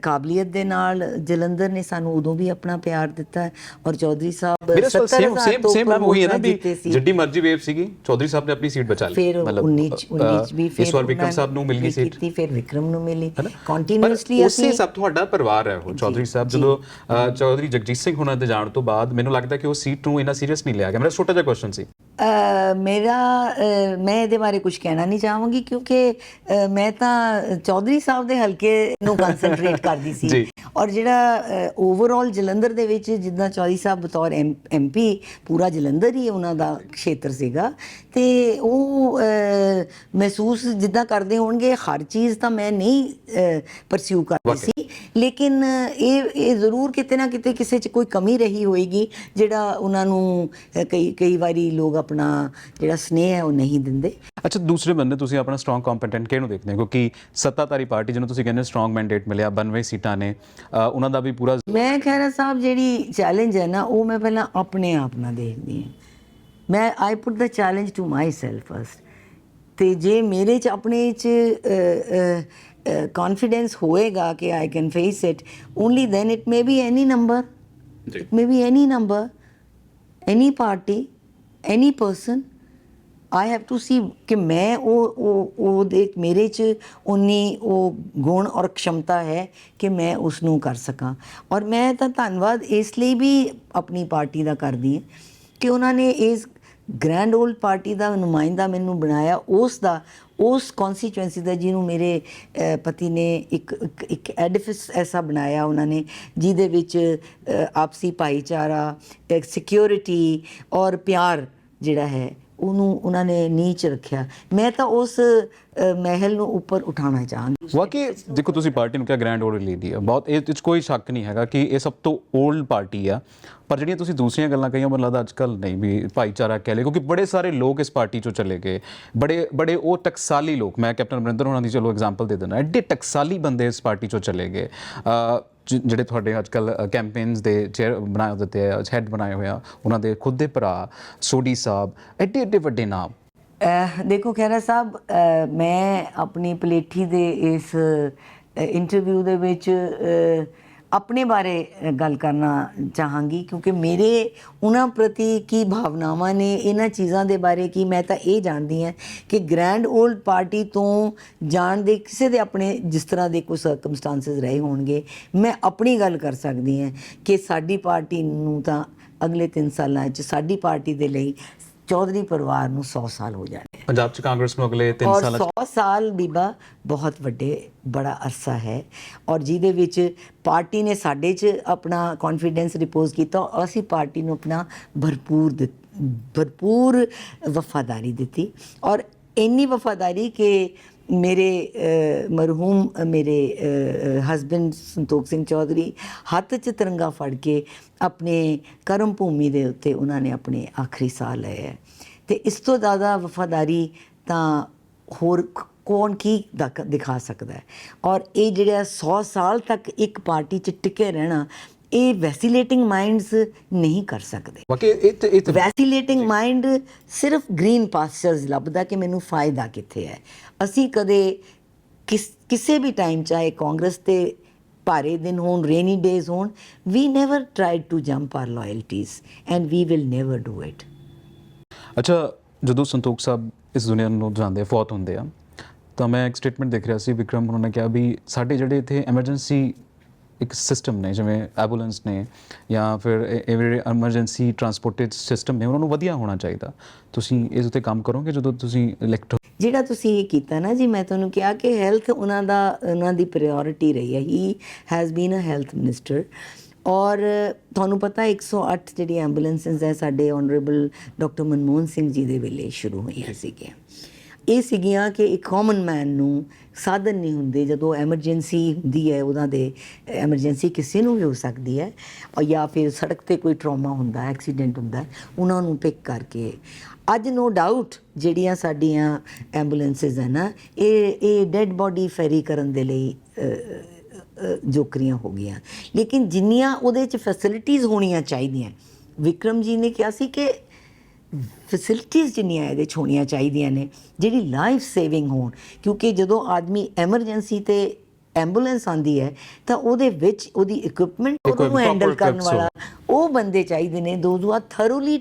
Speaker 2: ਕਾਬਲੀਅਤ ਦੇ ਨਾਲ ਜਲੰਧਰ ਨੇ ਸਾਨੂੰ ਉਦੋਂ ਵੀ ਆਪਣਾ ਪਿਆਰ ਦਿੱਤਾ। ਔਰ ਚੌਧਰੀ ਸਾਹਿਬ 70,000 ਤੋਂ ਉੱਪਰ
Speaker 1: ਉਹੀ ਹੈ ਨਾ ਵੀ
Speaker 2: ਜਿੱਤੇ ਸੀ।
Speaker 1: ਜਿੱਡੀ ਮਰਜ਼ੀ ਵੇਵ ਸੀਗੀ, ਚੌਧਰੀ ਸਾਹਿਬ ਨੇ ਆਪਣੀ ਸੀਟ ਬਚਾ ਲਈ।
Speaker 2: ਫਿਰ 19 ਵੀ ਫਿਰ
Speaker 1: ਇਸ ਵਾਰ ਵਿਕਰਮ ਸਾਹਿਬ ਨੂੰ ਮਿਲ ਗਈ ਸੀਟ,
Speaker 2: ਫਿਰ ਵਿਕਰਮ ਨੂੰ ਮਿਲੀ। ਕੰਟੀਨਿਊਸਲੀ
Speaker 1: ਉਸੇ ਸਭ ਤੁਹਾਡਾ ਪਰਿਵਾਰ ਹੈ ਉਹ ਚੌਧਰੀ ਸਾਹਿਬ। ਜਦੋਂ ਚੌਧਰੀ ਜਗਜੀਤ ਸਿੰਘ ਹੁਣਾਂ ਦੇ ਜਾਣ ਤੋਂ ਬਾਅਦ ਮੈਨੂੰ ਲੱਗਦਾ ਕਿ ਉਹ ਸੀਟ ਨੂੰ ਇੰਨਾ ਸੀਰੀਅਸ ਨਹੀਂ ਲਿਆ ਗਿਆ। ਮੇਰਾ ਛੋਟਾ ਜਿਹਾ ਕੁਐਸਚਨ ਸੀ।
Speaker 2: ਮੈਂ ਇਹਦੇ ਬਾਰੇ ਕੁਝ ਕਹਿਣਾ ਨਹੀਂ ਚਾਹਾਂਗੀ ਕਿਉਂਕਿ ਮੈਂ ਤਾਂ ਚੌਧਰੀ ਸਾਹਿਬ ਦੇ ਹਲਕੇ ਨੂੰ ਕਨਸੈਂਟਰੇਟ ਕਰਦੀ ਸੀ। ਔਰ ਜਿਹੜਾ ਓਵਰਆਲ ਜਲੰਧਰ ਦੇ ਵਿੱਚ ਜਿੱਦਾਂ ਚੌਧਰੀ ਸਾਹਿਬ ਬਤੌਰ MP, ਪੂਰਾ ਜਲੰਧਰ ਹੀ ਉਹਨਾਂ ਦਾ ਖੇਤਰ ਸੀਗਾ, ਤੇ ਉਹ ਮਹਿਸੂਸ ਜਿੱਦਾਂ ਕਰਦੇ ਹੋਣਗੇ ਹਰ ਚੀਜ਼ ਤਾਂ ਮੈਂ ਨਹੀਂ ਪਰਸਿਊ ਕਰਦੀ ਸੀ, ਲੇਕਿਨ ਇਹ ਜ਼ਰੂਰ ਕਿਤੇ ਨਾ ਕਿਤੇ ਕਿਸੇ 'ਚ ਕੋਈ ਕਮੀ ਰਹੀ ਹੋਏਗੀ ਜਿਹੜਾ ਉਹਨਾਂ ਨੂੰ ਕਈ ਵਾਰੀ ਲੋਕ ਆਪਣਾ ਜਿਹੜਾ ਸਨੇਹ ਹੈ ਉਹ ਨਹੀਂ ਦਿੰਦੇ।
Speaker 1: ਅੱਛਾ, ਦੂਸਰੇ ਬੰਦੇ ਤੁਸੀਂ ਆਪਣਾ ਸਟਰੋਂਗ ਕੰਪੀਟੈਂਟ ਕਿਹਨੂੰ ਦੇਖਦੇ ਹੋ? ਕਿਉਂਕਿ ਸੱਤਾਧਾਰੀ ਪਾਰਟੀ ਜਿਹਨੂੰ ਤੁਸੀਂ ਕਹਿੰਦੇ ਸਟਰੋਂਗ ਮੈਂਡੇਟ ਮਿਲਿਆ, 92 ਸੀਟਾਂ ਨੇ, ਉਹਨਾਂ ਦਾ ਵੀ ਪੂਰਾ। ਮੈਂ
Speaker 2: ਖਹਿਰਾ ਸਾਹਿਬ ਜਿਹੜੀ ਚੈਲੰਜ ਹੈ ਨਾ, ਉਹ ਮੈਂ ਪਹਿਲਾਂ ਆਪਣੇ ਆਪ ਨਾਲ ਦੇਖਦੀ ਹਾਂ। ਮੈਂ I put the challenge to myself first. ਤੇ ਜੇ ਮੇਰੇ 'ਚ ਆਪਣੇ 'ਚ confidence ਹੋਏਗਾ ਕਿ I can face it, only then it may be any number, it may be any number, any party, any person. I have to see ਕਿ ਮੈਂ ਉਹਦੇ ਮੇਰੇ 'ਚ ਉਨੀ ਉਹ ਗੁਣ ਔਰ ਖਮਤਾ ਹੈ ਕਿ ਮੈਂ ਉਸ ਨੂੰ ਕਰ ਸਕਾਂ। ਔਰ ਮੈਂ ਤਾਂ ਧੰਨਵਾਦ ਇਸ ਲਈ ਵੀ ਆਪਣੀ ਪਾਰਟੀ ਦਾ ਕਰਦੀ ਹਾਂ ਕਿ ਉਹਨਾਂ ਨੇ ਇਸ ਗ੍ਰੈਂਡ ਓਲਡ ਪਾਰਟੀ ਦਾ ਨੁਮਾਇੰਦਾ ਮੈਨੂੰ ਬਣਾਇਆ, ਉਸ ਕੌਂਸਟੀਚੁਐਂਸੀ ਦਾ ਜਿਹਨੂੰ ਮੇਰੇ ਪਤੀ ਨੇ ਇੱਕ ਐਡੀਫਿਸ ਐਸਾ ਬਣਾਇਆ ਉਹਨਾਂ ਨੇ, ਜਿਹਦੇ ਵਿੱਚ ਆਪਸੀ ਭਾਈਚਾਰਾ, ਸਿਕਿਉਰਿਟੀ ਔਰ ਪਿਆਰ ਜਿਹੜਾ ਹੈ ਉਹਨੂੰ ਉਹਨਾਂ ਨੇ ਨੀਚ ਰੱਖਿਆ। ਮੈਂ ਤਾਂ ਉਸ ਮਹਿਲ ਨੂੰ ਉੱਪਰ ਉਠਾਉਣਾ ਚਾਹਾਂਗੀ।
Speaker 1: ਵਾਕਈ ਦੇਖੋ ਤੁਸੀਂ ਪਾਰਟੀ ਨੂੰ ਕਿਹਾ ਗ੍ਰੈਂਡ ਓਲਡ ਲੇਡੀ ਆ, ਬਹੁਤ ਇਹ 'ਚ ਕੋਈ ਸ਼ੱਕ ਨਹੀਂ ਹੈਗਾ ਕਿ ਇਹ ਸਭ ਤੋਂ ਓਲਡ ਪਾਰਟੀ ਆ, ਪਰ ਜਿਹੜੀਆਂ ਤੁਸੀਂ ਦੂਸਰੀਆਂ ਗੱਲਾਂ ਕਹੀਆਂ ਮੈਨੂੰ ਲੱਗਦਾ ਅੱਜ ਕੱਲ੍ਹ ਨਹੀਂ ਵੀ ਭਾਈਚਾਰਾ ਕਹਿ ਲਏ, ਕਿਉਂਕਿ ਬੜੇ ਸਾਰੇ ਲੋਕ ਇਸ ਪਾਰਟੀ 'ਚੋਂ ਚਲੇ ਗਏ, ਬੜੇ ਉਹ ਟਕਸਾਲੀ ਲੋਕ, ਮੈਂ ਕੈਪਟਨ ਅਮਰਿੰਦਰ ਹੋਣਾ ਦੀ ਚਲੋ ਐਗਜ਼ਾਮਪਲ ਦੇ ਦਿੰਦਾ, ਐਡੇ ਟਕਸਾਲੀ ਬੰਦੇ ਇਸ ਪਾਰਟੀ 'ਚੋਂ ਚਲੇ ਗਏ, ਜਿਹੜੇ ਤੁਹਾਡੇ ਅੱਜ ਕੱਲ੍ਹ ਕੈਂਪੇਨਸ ਦੇ ਚੇਅਰ ਬਣਾਏ ਦਿੱਤੇ ਆ, ਹੈਡ ਬਣਾਏ ਹੋਏ ਆ, ਉਹਨਾਂ ਦੇ ਖੁਦ ਦੇ ਭਰਾ ਸੋਢੀ ਸਾਹਿਬ, ਐਡੇ ਵੱਡੇ ਨਾਮ।
Speaker 2: ਦੇਖੋ ਖਹਿਰਾ ਸਾਹਿਬ, ਮੈਂ ਆਪਣੀ ਪਲੇਠੀ ਦੇ ਇਸ ਇੰਟਰਵਿਊ ਦੇ ਵਿੱਚ ਆਪਣੇ ਬਾਰੇ ਗੱਲ ਕਰਨਾ ਚਾਹਾਂਗੀ, ਕਿਉਂਕਿ ਮੇਰੇ ਉਹਨਾਂ ਪ੍ਰਤੀ ਕੀ ਭਾਵਨਾਵਾਂ ਨੇ, ਇਹਨਾਂ ਚੀਜ਼ਾਂ ਦੇ ਬਾਰੇ ਕੀ ਮੈਂ ਤਾਂ ਇਹ ਜਾਣਦੀ ਹਾਂ ਕਿ ਗ੍ਰੈਂਡ ਓਲਡ ਪਾਰਟੀ ਤੋਂ ਜਾਣ ਦੇ ਕਿਸੇ ਦੇ ਆਪਣੇ ਜਿਸ ਤਰ੍ਹਾਂ ਦੇ ਕੋਈ ਸਰਕਮਸਟਾਂਸਿਸ ਰਹੇ ਹੋਣਗੇ, ਮੈਂ ਆਪਣੀ ਗੱਲ ਕਰ ਸਕਦੀ ਹਾਂ ਕਿ ਸਾਡੀ ਪਾਰਟੀ ਨੂੰ ਤਾਂ ਅਗਲੇ 3 ਸਾਲਾਂ 'ਚ ਸਾਡੀ ਪਾਰਟੀ ਦੇ ਲਈ ਚੌਧਰੀ ਪਰਿਵਾਰ ਨੂੰ 100 ਸਾਲ ਹੋ ਜਾਣੇ।
Speaker 1: ਪੰਜਾਬ 'ਚ ਕਾਂਗਰਸ ਨੂੰ ਅਗਲੇ 3 ਸਾਲਾਂ 'ਚ
Speaker 2: 100 ਸਾਲ ਬੀਬਾ ਬਹੁਤ ਬੜਾ ਅਰਸਾ ਹੈ, ਔਰ ਜਿਹਦੇ ਵਿੱਚ ਪਾਰਟੀ ਨੇ ਸਾਡੇ 'ਚ ਆਪਣਾ ਕੌਨਫੀਡੈਂਸ ਰਿਪੋਜ਼ ਕੀਤਾ, ਔਰ ਅਸੀਂ ਪਾਰਟੀ ਨੂੰ ਆਪਣਾ ਭਰਪੂਰ ਵਫਾਦਾਰੀ ਦਿੱਤੀ, ਔਰ ਇੰਨੀ ਵਫਾਦਾਰੀ ਕਿ ਮੇਰੇ ਮਰਹੂਮ ਮੇਰੇ ਹਸਬੈਂਡ ਸੰਤੋਖ ਸਿੰਘ ਚੌਧਰੀ ਹੱਥ 'ਚ ਤਿਰੰਗਾ ਫੜ ਕੇ ਆਪਣੇ ਕਰਮ ਭੂਮੀ ਦੇ ਉੱਤੇ ਉਹਨਾਂ ਨੇ ਆਪਣੇ ਆਖਰੀ ਸਾਹ ਲਏ ਹੈ। ਅਤੇ ਇਸ ਤੋਂ ਜ਼ਿਆਦਾ ਵਫਾਦਾਰੀ ਤਾਂ ਹੋਰ ਕੌਣ ਕੀ ਦਿਖਾ ਸਕਦਾ ਹੈ। ਔਰ ਇਹ ਜਿਹੜਾ 100 ਸਾਲ ਤੱਕ ਇੱਕ ਪਾਰਟੀ 'ਚ ਟਿਕੇ ਰਹਿਣਾ, ਇਹ ਵੈਸੀਲੇਟਿੰਗ ਮਾਈਂਡਸ ਨਹੀਂ ਕਰ ਸਕਦੇ। ਵੈਸੀਲੇਟਿੰਗ ਮਾਈਂਡ ਸਿਰਫ ਗ੍ਰੀਨ ਪਾਸਚਰਸ ਲੱਭਦਾ ਕਿ ਮੈਨੂੰ ਫਾਇਦਾ ਕਿੱਥੇ ਹੈ। ਅਸੀਂ ਕਦੇ ਕਿਸੇ ਵੀ ਟਾਈਮ, ਚਾਹੇ ਕਾਂਗਰਸ ਤੇ ਭਾਰੇ ਦਿਨ ਹੋਣ, ਰੇਨੀ ਡੇਜ਼ ਹੋਣ, we never tried to jump our loyalties and we will never do it.
Speaker 1: ਅੱਛਾ, ਜਦੋਂ ਸੰਤੋਖ ਸਾਹਿਬ ਇਸ ਦੁਨੀਆ ਨੂੰ ਜਾਂਦੇ, ਫੌਤ ਹੁੰਦੇ ਆ, ਤਾਂ ਮੈਂ ਇੱਕ ਸਟੇਟਮੈਂਟ ਦੇਖ ਰਿਹਾ ਸੀ, ਵਿਕਰਮ ਉਹਨਾਂ ਨੇ ਕਿਹਾ ਵੀ ਸਾਡੇ ਜਿਹੜੇ ਇੱਥੇ ਐਮਰਜੈਂਸੀ ਇੱਕ ਸਿਸਟਮ ਨੇ, ਜਿਵੇਂ ਐਂਬੂਲੈਂਸ ਨੇ ਜਾਂ ਫਿਰ ਇਹ ਜਿਹੜੇ ਐਮਰਜੈਂਸੀ ਟਰਾਂਸਪੋਰਟੇਡ ਸਿਸਟਮ ਨੇ, ਉਹਨਾਂ ਨੂੰ ਵਧੀਆ ਹੋਣਾ ਚਾਹੀਦਾ। ਤੁਸੀਂ ਇਸ ਉੱਤੇ ਕੰਮ ਕਰੋਗੇ ਜਦੋਂ ਤੁਸੀਂ ਇਲੈਕਟ? ਜਿਹੜਾ ਤੁਸੀਂ ਇਹ ਕੀਤਾ ਨਾ ਜੀ, ਮੈਂ ਤੁਹਾਨੂੰ ਕਿਹਾ ਕਿ ਹੈਲਥ ਉਹਨਾਂ ਦੀ ਪ੍ਰਾਇੋਰਟੀ ਰਹੀ ਹੈ। He has been a health minister, ਔਰ ਤੁਹਾਨੂੰ ਪਤਾ 108 ਜਿਹੜੀ ਐਂਬੂਲੈਂਸਿਸ ਹੈ ਸਾਡੇ ਆਨਰੇਬਲ ਡਾਕਟਰ ਮਨਮੋਹਨ ਸਿੰਘ ਜੀ ਦੇ ਵੇਲੇ ਸ਼ੁਰੂ ਹੋਈਆਂ ਸੀਗੀਆਂ। ਇਹ ਸੀਗੀਆਂ ਕਿ ਇੱਕ ਕਾਮਨ ਮੈਨ ਨੂੰ ਸਾਧਨ ਨਹੀਂ ਹੁੰਦੇ, ਜਦੋਂ ਐਮਰਜੈਂਸੀ ਹੁੰਦੀ ਹੈ, ਉਹਨਾਂ ਦੇ ਐਮਰਜੈਂਸੀ ਕਿਸੇ ਨੂੰ ਵੀ ਹੋ ਸਕਦੀ ਹੈ, ਔਰ ਜਾਂ ਫਿਰ ਸੜਕ 'ਤੇ ਕੋਈ ਟਰੋਮਾ ਹੁੰਦਾ, ਐਕਸੀਡੈਂਟ ਹੁੰਦਾ, ਉਹਨਾਂ ਨੂੰ ਪਿਕ ਕਰਕੇ। ਅੱਜ ਨੋ ਡਾਊਟ ਜਿਹੜੀਆਂ ਸਾਡੀਆਂ ਐਂਬੂਲੈਂਸਿਸ ਹੈ ਨਾ, ਇਹ ਡੈਡ ਬੋਡੀ ਫੈਰੀ ਕਰਨ ਦੇ ਲਈ ਜੋਕਰੀਆਂ ਹੋ ਗਈਆਂ, ਲੇਕਿਨ ਜਿੰਨੀਆਂ ਉਹਦੇ 'ਚ ਫੈਸਿਲਿਟੀਜ਼ ਹੋਣੀਆਂ ਚਾਹੀਦੀਆਂ, ਵਿਕਰਮ ਜੀ ਨੇ ਕਿਹਾ ਸੀ ਕਿ ਫੈਸਿਲਿਟੀਜ਼ ਜਿੰਨੀਆਂ ਇਹਦੇ 'ਚ ਹੋਣੀਆਂ ਚਾਹੀਦੀਆਂ ਨੇ ਜਿਹੜੀ ਲਾਈਫ ਸੇਵਿੰਗ ਹੋਣ, ਕਿਉਂਕਿ ਜਦੋਂ ਆਦਮੀ ਐਮਰਜੈਂਸੀ 'ਤੇ ਐਂਬੂਲੈਂਸ ਆਉਂਦੀ ਹੈ ਤਾਂ ਉਹਦੇ ਵਿੱਚ ਉਹਦੀ ਇਕੁਇਪਮੈਂਟ, ਉਹਨੂੰ ਹੈਂਡਲ ਕਰਨ ਵਾਲਾ ਉਹ ਬੰਦੇ ਚਾਹੀਦੇ ਨੇ, those who are thoroughly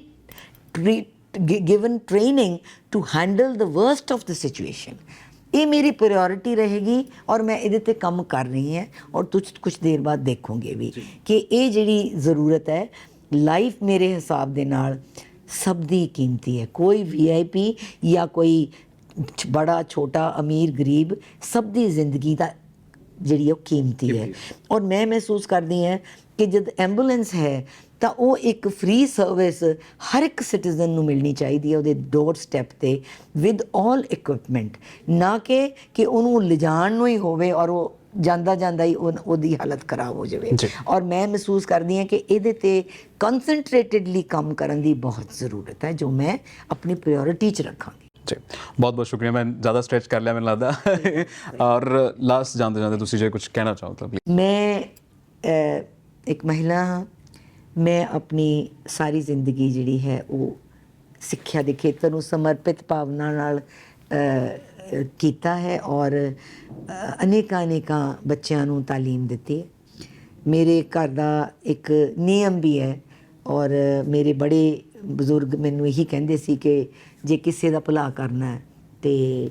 Speaker 1: given training to handle the worst of the situation. ਇਹ ਮੇਰੀ ਪ੍ਰਾਇੋਰਟੀ ਰਹੇਗੀ ਔਰ ਮੈਂ ਇਹਦੇ ਤੇ ਕੰਮ ਕਰ ਰਹੀ ਹਾਂ, ਔਰ ਤੁਸੀਂ ਕੁਛ ਦੇਰ ਬਾਅਦ ਦੇਖੋਗੇ ਵੀ ਕਿ ਇਹ ਜਿਹੜੀ ਜ਼ਰੂਰਤ ਹੈ, ਲਾਈਫ ਮੇਰੇ ਹਿਸਾਬ ਦੇ ਨਾਲ ਸਭ ਦੀ ਕੀਮਤੀ ਹੈ। ਕੋਈ VIP ਜਾਂ ਕੋਈ ਬੜਾ ਛੋਟਾ ਅਮੀਰ ਗਰੀਬ, ਸਭ ਦੀ ਜ਼ਿੰਦਗੀ ਦਾ ਜਿਹੜੀ ਉਹ ਕੀਮਤੀ ਹੈ। ਔਰ ਮੈਂ ਮਹਿਸੂਸ ਕਰਦੀ ਹਾਂ ਕਿ ਜਦ ਐਂਬੂਲੈਂਸ ਹੈ ਤਾਂ ਉਹ ਇੱਕ ਫ੍ਰੀ ਸਰਵਿਸ ਹਰ ਇੱਕ ਸਿਟੀਜ਼ਨ ਨੂੰ ਮਿਲਣੀ ਚਾਹੀਦੀ ਹੈ ਉਹਦੇ ਡੋਰ ਸਟੈਪ 'ਤੇ, ਵਿਦ ਆਲ ਇਕੁਇਪਮੈਂਟ, ਨਾ ਕਿ ਉਹਨੂੰ ਲਿਜਾਣ ਨੂੰ ਹੀ ਹੋਵੇ ਔਰ ਉਹ ਜਾਂਦਾ ਹੀ ਉਹਦੀ ਹਾਲਤ ਖਰਾਬ ਹੋ ਜਾਵੇ। ਔਰ ਮੈਂ ਮਹਿਸੂਸ ਕਰਦੀ ਹਾਂ ਕਿ ਇਹਦੇ 'ਤੇ ਕੰਸਨਟਰੇਟਿਡਲੀ ਕੰਮ ਕਰਨ ਦੀ ਬਹੁਤ ਜ਼ਰੂਰਤ ਹੈ, ਜੋ ਮੈਂ ਆਪਣੀ ਪ੍ਰਾਇੋਰਟੀ 'ਚ ਰੱਖਾਂਗੀ। ਜੀ, ਬਹੁਤ ਬਹੁਤ ਸ਼ੁਕਰੀਆ। ਮੈਂ ਜ਼ਿਆਦਾ ਸਟ੍ਰੈਚ ਕਰ ਲਿਆ ਮੈਨੂੰ ਲੱਗਦਾ। ਔਰ ਲਾਸਟ ਜਾਂਦੇ ਤੁਸੀਂ ਜੇ ਕੁਝ ਕਹਿਣਾ ਚਾਹੋ ਤਾਂ ਪਲੀਜ਼। ਮੈਂ ਇੱਕ ਮਹਿਲਾ ਹਾਂ, ਮੈਂ ਆਪਣੀ ਸਾਰੀ ਜ਼ਿੰਦਗੀ ਜਿਹੜੀ ਹੈ ਉਹ ਸਿੱਖਿਆ ਦੇ ਖੇਤਰ ਨੂੰ ਸਮਰਪਿਤ ਭਾਵਨਾ ਨਾਲ ਕੀਤਾ ਹੈ, ਔਰ ਅਨੇਕਾਂ ਬੱਚਿਆਂ ਨੂੰ ਤਾਲੀਮ ਦਿੱਤੀ ਹੈ। ਮੇਰੇ ਘਰ ਦਾ ਇੱਕ ਨਿਯਮ ਵੀ ਹੈ, ਔਰ ਮੇਰੇ ਬੜੇ ਬਜ਼ੁਰਗ ਮੈਨੂੰ ਇਹੀ ਕਹਿੰਦੇ ਸੀ ਕਿ ਜੇ ਕਿਸੇ ਦਾ ਭਲਾ ਕਰਨਾ ਹੈ ਤੇ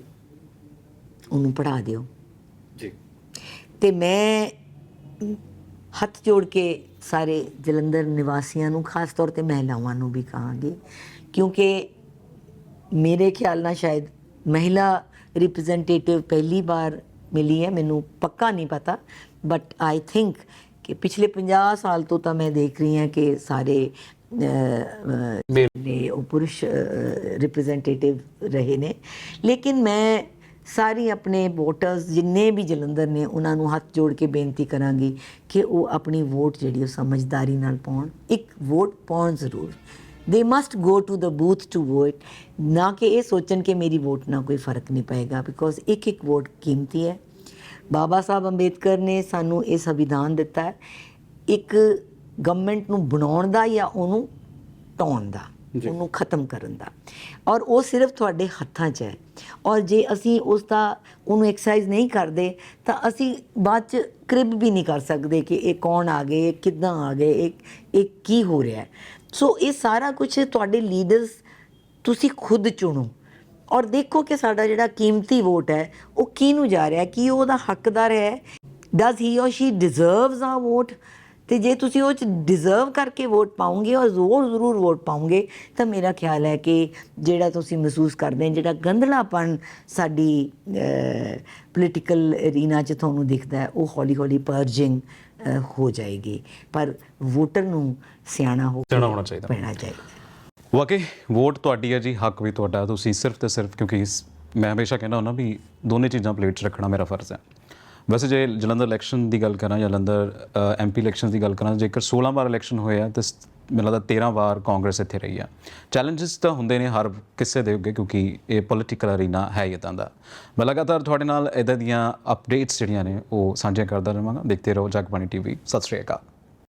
Speaker 1: ਉਹਨੂੰ ਪੜ੍ਹਾ ਦਿਓ ਜੀ। ਤੇ ਮੈਂ ਹੱਥ ਜੋੜ ਕੇ ਸਾਰੇ ਜਲੰਧਰ ਨਿਵਾਸੀਆਂ ਨੂੰ, ਖਾਸ ਤੌਰ 'ਤੇ ਮਹਿਲਾਵਾਂ ਨੂੰ ਵੀ ਕਹਾਂਗੀ, ਕਿਉਂਕਿ ਮੇਰੇ ਖਿਆਲ ਨਾਲ ਸ਼ਾਇਦ ਮਹਿਲਾ ਰਿਪਰੈਜ਼ੈਂਟੇਟਿਵ ਪਹਿਲੀ ਵਾਰ ਮਿਲੀ ਹੈ, ਮੈਨੂੰ ਪੱਕਾ ਨਹੀਂ ਪਤਾ, ਬਟ ਆਈ ਥਿੰਕ ਕਿ ਪਿਛਲੇ 50 ਸਾਲ ਤੋਂ ਤਾਂ ਮੈਂ ਦੇਖ ਰਹੀ ਹਾਂ ਕਿ ਸਾਰੇ
Speaker 2: ਨੇ ਉਹ ਪੁਰਸ਼ ਰਿਪਰੈਜ਼ੈਂਟੇਟਿਵ ਰਹੇ ਨੇ। ਲੇਕਿਨ ਮੈਂ ਸਾਰੀ ਆਪਣੇ ਵੋਟਰਸ ਜਿੰਨੇ ਵੀ ਜਲੰਧਰ ਨੇ ਉਹਨਾਂ ਨੂੰ ਹੱਥ ਜੋੜ ਕੇ ਬੇਨਤੀ ਕਰਾਂਗੀ ਕਿ ਉਹ ਆਪਣੀ ਵੋਟ ਜਿਹੜੀ ਉਹ ਸਮਝਦਾਰੀ ਨਾਲ ਪਾਉਣ। ਇੱਕ ਵੋਟ ਪਾਉਣ ਜ਼ਰੂਰ। They must go to the booth to vote, ਨਾ ਕਿ ਇਹ ਸੋਚਣ ਕਿ ਮੇਰੀ ਵੋਟ ਨਾਲ ਕੋਈ ਫਰਕ ਨਹੀਂ ਪਏਗਾ, ਬਿਕੋਜ਼ ਇੱਕ ਇੱਕ ਵੋਟ ਕੀਮਤੀ ਹੈ। ਬਾਬਾ ਸਾਹਿਬ ਅੰਬੇਦਕਰ ਨੇ ਸਾਨੂੰ ਇਹ ਸੰਵਿਧਾਨ ਦਿੱਤਾ ਹੈ ਇੱਕ ਗਵਰਨਮੈਂਟ ਨੂੰ ਬਣਾਉਣ ਦਾ ਜਾਂ ਉਹਨੂੰ ਢਾਉਣ ਦਾ, ਉਹਨੂੰ ਖਤਮ ਕਰਨ ਦਾ, ਔਰ ਉਹ ਸਿਰਫ ਤੁਹਾਡੇ ਹੱਥਾਂ 'ਚ ਹੈ। ਔਰ ਜੇ ਅਸੀਂ ਉਹਨੂੰ ਐਕਸਰਸਾਈਜ਼ ਨਹੀਂ ਕਰਦੇ ਤਾਂ ਅਸੀਂ ਬਾਅਦ 'ਚ ਕ੍ਰਿਬ ਵੀ ਨਹੀਂ ਕਰ ਸਕਦੇ ਕਿ ਇਹ ਕੌਣ ਆ ਗਏ, ਇਹ ਕਿੱਦਾਂ ਆ ਗਏ, ਇਹ ਕੀ ਹੋ ਰਿਹਾ। ਸੋ ਇਹ ਸਾਰਾ ਕੁਝ ਤੁਹਾਡੇ ਲੀਡਰਸ ਤੁਸੀਂ ਖੁਦ ਚੁਣੋ ਔਰ ਦੇਖੋ ਕਿ ਸਾਡਾ ਜਿਹੜਾ ਕੀਮਤੀ ਵੋਟ ਹੈ ਉਹ ਕਿਹਨੂੰ ਜਾ ਰਿਹਾ, ਕੀ ਉਹ ਉਹਦਾ ਹੱਕਦਾਰ ਹੈ, ਡਜ਼ ਹੀ ਔਰ ਸ਼ੀ ਡਿਜ਼ਰਵਸ ਆ ਵੋਟ। ਅਤੇ ਜੇ ਤੁਸੀਂ ਉਹ 'ਚ ਡਿਜ਼ਰਵ ਕਰਕੇ ਵੋਟ ਪਾਓਗੇ ਔਰ ਜ਼ਰੂਰ ਵੋਟ ਪਾਓਗੇ ਤਾਂ ਮੇਰਾ ਖਿਆਲ ਹੈ ਕਿ ਜਿਹੜਾ ਤੁਸੀਂ ਮਹਿਸੂਸ ਕਰਦੇ ਜਿਹੜਾ ਗੰਧਲਾਪਣ ਸਾਡੀ ਪੋਲੀਟੀਕਲ ਅਰੀਨਾ 'ਚ ਤੁਹਾਨੂੰ ਦਿਖਦਾ ਹੈ ਉਹ ਹੌਲੀ ਹੌਲੀ ਪਰਜਿੰਗ ਹੋ ਜਾਏਗੀ। ਪਰ ਵੋਟਰ ਨੂੰ ਸਿਆਣਾ ਹੋਣਾ ਚਾਹੀਦਾ, ਪੈਣਾ ਚਾਹੀਦਾ।
Speaker 1: ਵਾਕਈ ਵੋਟ ਤੁਹਾਡੀ ਹੈ ਜੀ, ਹੱਕ ਵੀ ਤੁਹਾਡਾ। ਤੁਸੀਂ ਸਿਰਫ ਤੇ ਸਿਰਫ, ਕਿਉਂਕਿ ਮੈਂ ਹਮੇਸ਼ਾ ਕਹਿੰਦਾ ਹੁੰਦਾ ਵੀ ਦੋਨੇ ਚੀਜ਼ਾਂ ਪਲੇਟ 'ਚ ਰੱਖਣਾ ਮੇਰਾ ਫਰਜ਼ ਹੈ। ਵੈਸੇ ਜੇ ਜਲੰਧਰ ਇਲੈਕਸ਼ਨ ਦੀ ਗੱਲ ਕਰਾਂ, ਜਲੰਧਰ MP ਇਲੈਕਸ਼ਨ ਦੀ ਗੱਲ ਕਰਾਂ, ਜੇਕਰ 16 ਵਾਰ ਇਲੈਕਸ਼ਨ ਹੋਏ ਆ ਤਾਂ ਮੈਨੂੰ ਲੱਗਦਾ 13 ਵਾਰ ਕਾਂਗਰਸ ਇੱਥੇ ਰਹੀ ਆ। ਚੈਲੰਜਸ ਤਾਂ ਹੁੰਦੇ ਨੇ ਹਰ ਕਿਸੇ ਦੇ ਅੱਗੇ, ਕਿਉਂਕਿ ਇਹ ਪੋਲੀਟੀਕਲ ਅਰੀਨਾ ਹੈ ਹੀ ਇੱਦਾਂ ਦਾ। ਮੈਂ ਲਗਾਤਾਰ ਤੁਹਾਡੇ ਨਾਲ ਇੱਦਾਂ ਦੀਆਂ ਅਪਡੇਟਸ ਜਿਹੜੀਆਂ ਨੇ ਉਹ ਸਾਂਝੀਆਂ ਕਰਦਾ ਰਹਾਂਗਾ। ਦੇਖਦੇ ਰਹੋ ਜਗਬਾਣੀ TV। ਸਤਿ ਸ਼੍ਰੀ ਅਕਾਲ।